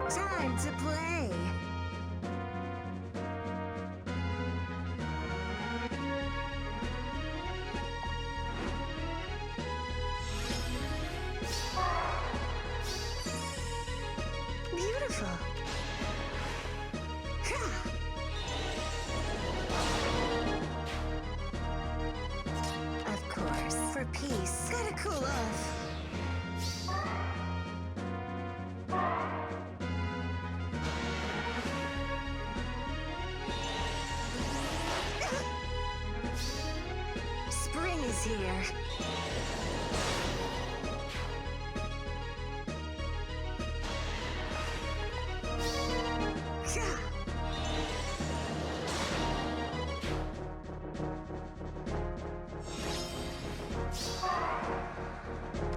Time to play. Beautiful. Of course, for peace. Gotta cool off. Spring is here.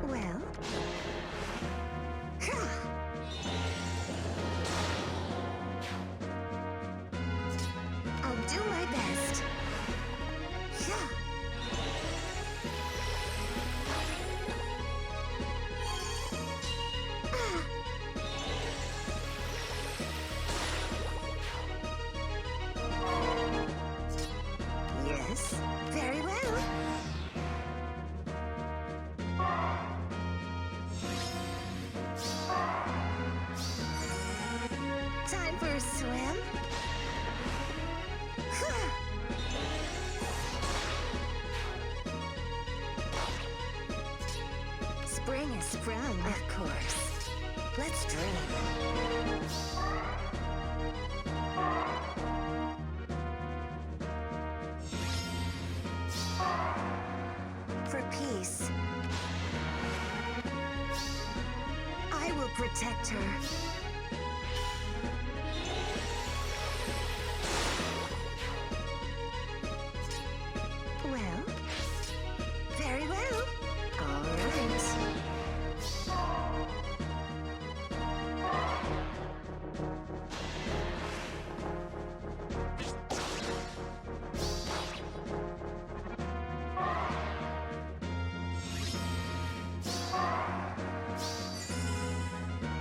Well, I'll do my best. Yes, very well. Time for a swim. Spring has sprung, of course. Let's dream. For peace. I will protect her. Well, very well. All right.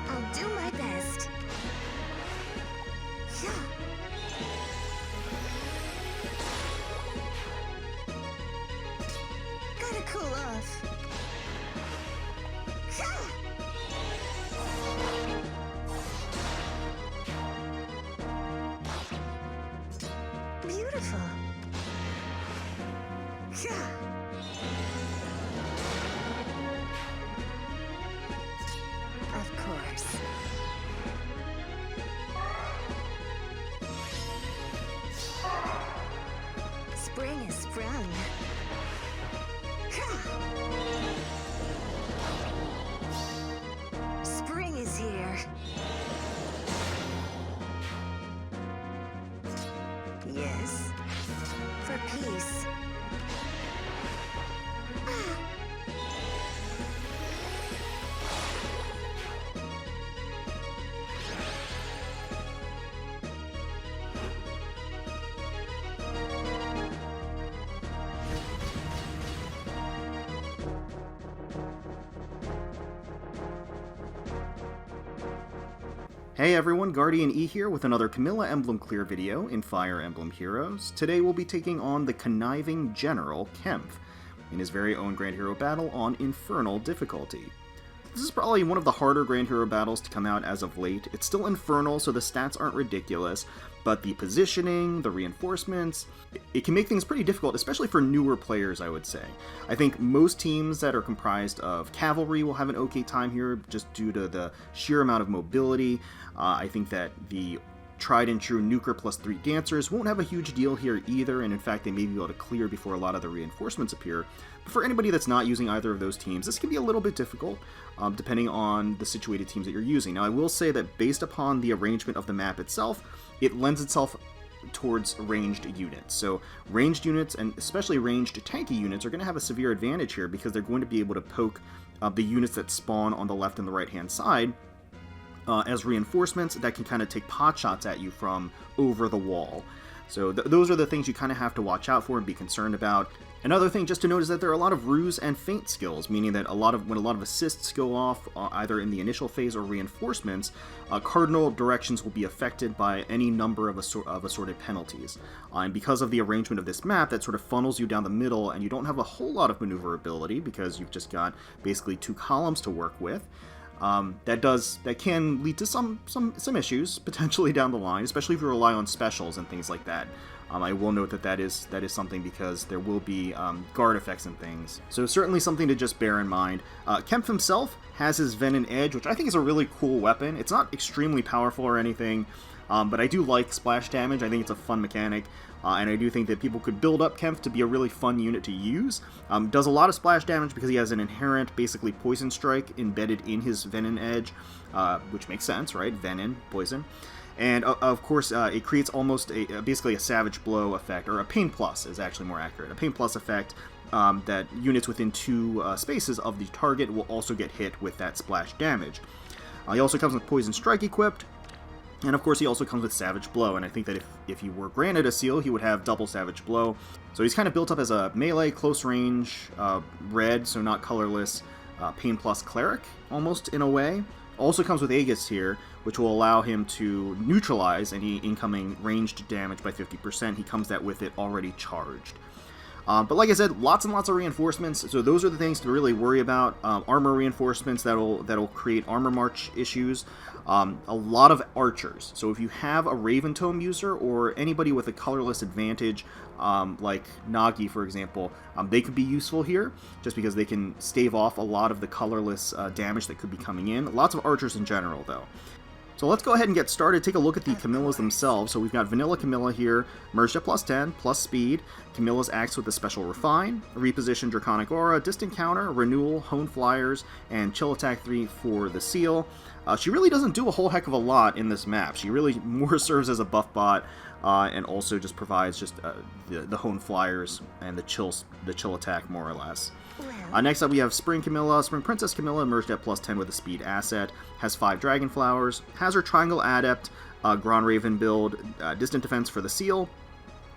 I'll do my best. Yeah. Gotta cool off. Beautiful. Of course. Spring has sprung. Spring is here. Yes, for peace. Hey everyone, GuardianE here with another Camilla Emblem clear video in Fire Emblem Heroes. Today we'll be taking on the Conniving General Kempf in his very own Grand Hero battle on Infernal difficulty. This is probably one of the harder Grand Hero battles to come out as of late. It's still Infernal, so the stats aren't ridiculous, but the positioning, the reinforcements, it can make things pretty difficult, especially for newer players, I would say. I think most teams that are comprised of cavalry will have an okay time here, just due to the sheer amount of mobility. I think that the tried and true Nuker +3 dancers won't have a huge deal here either, and in fact they may be able to clear before a lot of the reinforcements appear. But for anybody that's not using either of those teams, this can be a little bit difficult, depending on the situated teams that you're using. Now I will say that based upon the arrangement of the map itself, it lends itself towards ranged units. So ranged units, and especially ranged tanky units, are going to have a severe advantage here because they're going to be able to poke the units that spawn on the left and the right hand side as reinforcements that can kind of take pot shots at you from over the wall. So those are the things you kind of have to watch out for and be concerned about. Another thing just to note is that there are a lot of ruse and feint skills, meaning that when a lot of assists go off, either in the initial phase or reinforcements, cardinal directions will be affected by any number of assorted penalties. And because of the arrangement of this map, that sort of funnels you down the middle, and you don't have a whole lot of maneuverability because you've just got basically 2 columns to work with. That can lead to some issues potentially down the line, especially if you rely on specials and things like that. I will note that is something because there will be guard effects and things. So certainly something to just bear in mind. Kempf himself has his Venom Edge, which I think is a really cool weapon. It's not extremely powerful or anything, but I do like splash damage. I think it's a fun mechanic. And I do think that people could build up Kempf to be a really fun unit to use. Does a lot of splash damage because he has an inherent, basically, Poison Strike embedded in his Venom Edge, which makes sense, right? Venom, poison. And, of course, it creates almost basically a Savage Blow effect, or a Pain Plus is actually more accurate. A Pain Plus effect that units within 2 spaces of the target will also get hit with that splash damage. He also comes with Poison Strike equipped. And of course he also comes with Savage Blow, and I think that if he were granted a seal, he would have double Savage Blow. So he's kind of built up as a melee, close range, red, so not colorless, Pain Plus Cleric, almost in a way. Also comes with Aegis here, which will allow him to neutralize any incoming ranged damage by 50%. He comes with it already charged. But like I said, lots and lots of reinforcements, so those are the things to really worry about. Armor reinforcements that'll create armor march issues. A lot of archers, so if you have a Raven Tome user or anybody with a colorless advantage, like Nagi for example, they could be useful here, just because they can stave off a lot of the colorless damage that could be coming in. Lots of archers in general though. So let's go ahead and get started. Take a look at the Camillas themselves. So we've got Vanilla Camilla here, merged at +10, plus speed. Camilla's acts with a special refine, reposition Draconic Aura, distant counter, renewal, hone flyers, and chill attack 3 for the seal. She really doesn't do a whole heck of a lot in this map. She really more serves as a buff bot, and also just provides just the hone flyers and the chill attack more or less. Next up we have Spring Camilla. Spring Princess Camilla merged at +10 with a speed asset, has 5 Dragon Flowers, has her Triangle Adept, Grand Raven build, distant defense for the seal,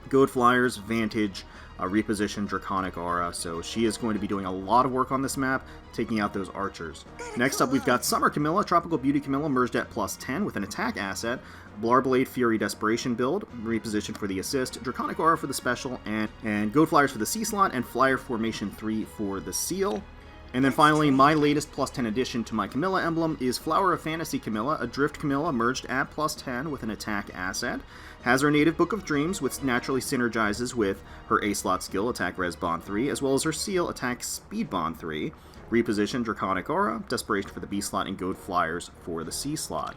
Goad Flyers, Vantage, reposition Draconic Aura, so she is going to be doing a lot of work on this map, taking out those archers. Next up we've got Summer Camilla, Tropical Beauty Camilla merged at +10 with an attack asset, Blarblade Fury Desperation build, reposition for the assist, Draconic Aura for the special, and Goad Flyers for the C slot, and Flyer Formation 3 for the seal. And then finally, my latest +10 addition to my Camilla emblem is Flower of Fantasy Camilla, a Drift Camilla merged at +10 with an attack asset. Has her native Book of Dreams, which naturally synergizes with her A-slot skill, Attack Res Bond 3, as well as her seal, Attack Speed Bond 3. Reposition Draconic Aura, Desperation for the B slot, and Goad Flyers for the C slot.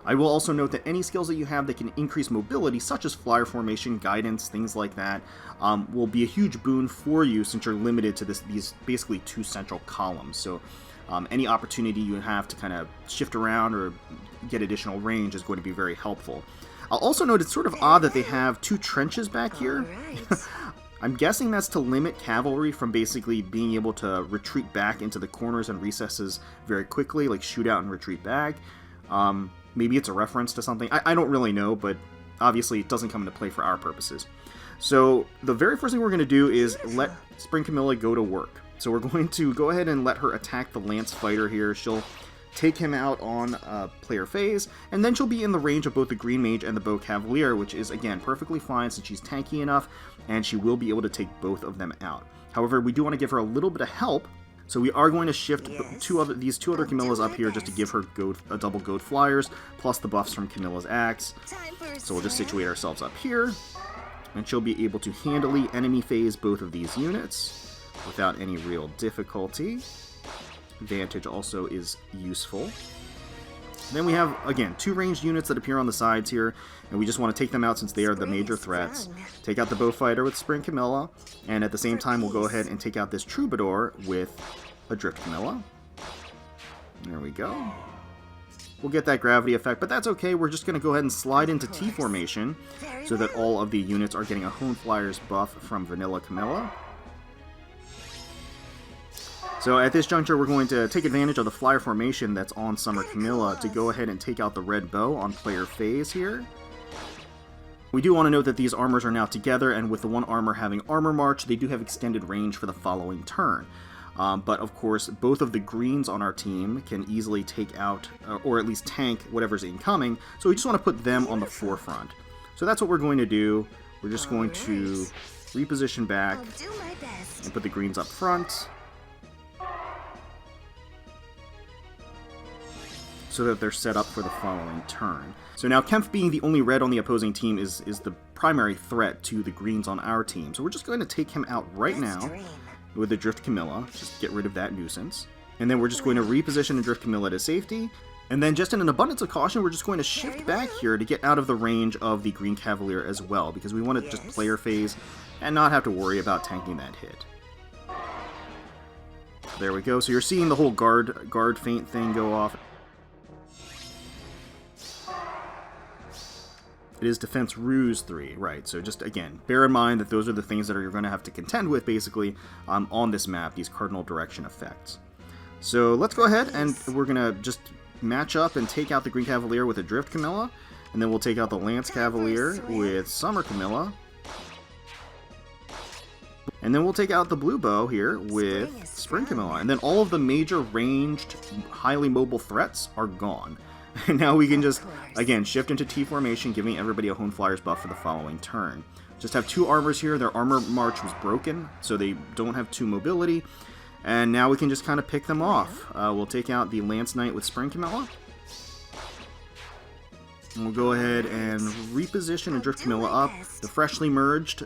I will also note that any skills that you have that can increase mobility, such as flyer formation, guidance, things like that, will be a huge boon for you since you're limited to these basically 2 central columns. So any opportunity you have to kind of shift around or get additional range is going to be very helpful. I'll also note it's sort of odd that they have 2 trenches back here. I'm guessing that's to limit cavalry from basically being able to retreat back into the corners and recesses very quickly, like shoot out and retreat back. Maybe it's a reference to something. I don't really know, but obviously it doesn't come into play for our purposes. So the very first thing we're going to do is let Spring Camilla go to work. So we're going to go ahead and let her attack the Lance Fighter here. She'll take him out on player phase, and then she'll be in the range of both the Green Mage and the Bow Cavalier, which is, again, perfectly fine since she's tanky enough, and she will be able to take both of them out. However, we do want to give her a little bit of help, so we are going to shift these two other Camillas up here just to give her a double Goad Flyers, plus the buffs from Camilla's Axe. So we'll just situate ourselves up here, and she'll be able to handily enemy phase both of these units without any real difficulty. Vantage also is useful. Then we have, again, 2 ranged units that appear on the sides here, and we just want to take them out since they are the major threats. Take out the Bowfighter with Spring Camilla, and at the same time we'll go ahead and take out this Troubadour with a Drift Camilla. There we go. We'll get that gravity effect, but that's okay. We're just going to go ahead and slide into T formation so that all of the units are getting a Hone Flyers buff from Vanilla Camilla. So at this juncture, we're going to take advantage of the flyer formation that's on Summer Camilla to go ahead and take out the red bow on player phase here. We do want to note that these armors are now together, and with the one armor having Armor March, they do have extended range for the following turn. But of course, both of the greens on our team can easily take out, or at least tank, whatever's incoming, so we just want to put them on the forefront. So that's what we're going to do. We're just going to reposition back and put the greens up front, so that they're set up for the following turn. So now Kempf, being the only red on the opposing team, is the primary threat to the greens on our team. So we're just going to take him out right now with the Drift Camilla, just get rid of that nuisance. And then we're just going to reposition and Drift Camilla to safety. And then just in an abundance of caution, we're just going to shift back here to get out of the range of the Green Cavalier as well, because we want to just player phase and not have to worry about tanking that hit. There we go. So you're seeing the whole guard feint thing go off. It is Defense Ruse 3, right, so just, again, bear in mind that those are the things that you're going to have to contend with, basically, on this map, these cardinal direction effects. So let's go ahead, and we're going to just match up and take out the Green Cavalier with a Drift Camilla, and then we'll take out the Lance Cavalier with Summer Camilla, and then we'll take out the Blue Bow here with Spring Camilla, and then all of the major ranged, highly mobile threats are gone. And now we can just, again, shift into T formation, giving everybody a Hone Flyers buff for the following turn. Just have two armors here. Their Armor March was broken, so they don't have 2 mobility. And now we can just kind of pick them off. We'll take out the Lance Knight with Spring Camilla. And we'll go ahead and reposition and Drift Camilla up, the freshly merged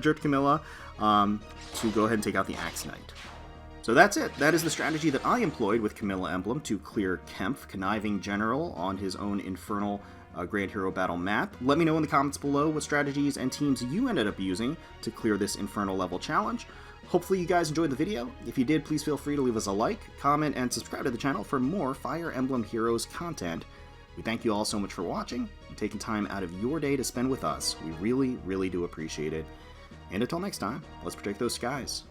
Drift Camilla, to go ahead and take out the Axe Knight. So that's it. That is the strategy that I employed with Camilla Emblem to clear Kempf, Conniving General, on his own Infernal Grand Hero Battle map. Let me know in the comments below what strategies and teams you ended up using to clear this Infernal level challenge. Hopefully you guys enjoyed the video. If you did, please feel free to leave us a like, comment, and subscribe to the channel for more Fire Emblem Heroes content. We thank you all so much for watching and taking time out of your day to spend with us. We really, really do appreciate it. And until next time, let's protect those skies.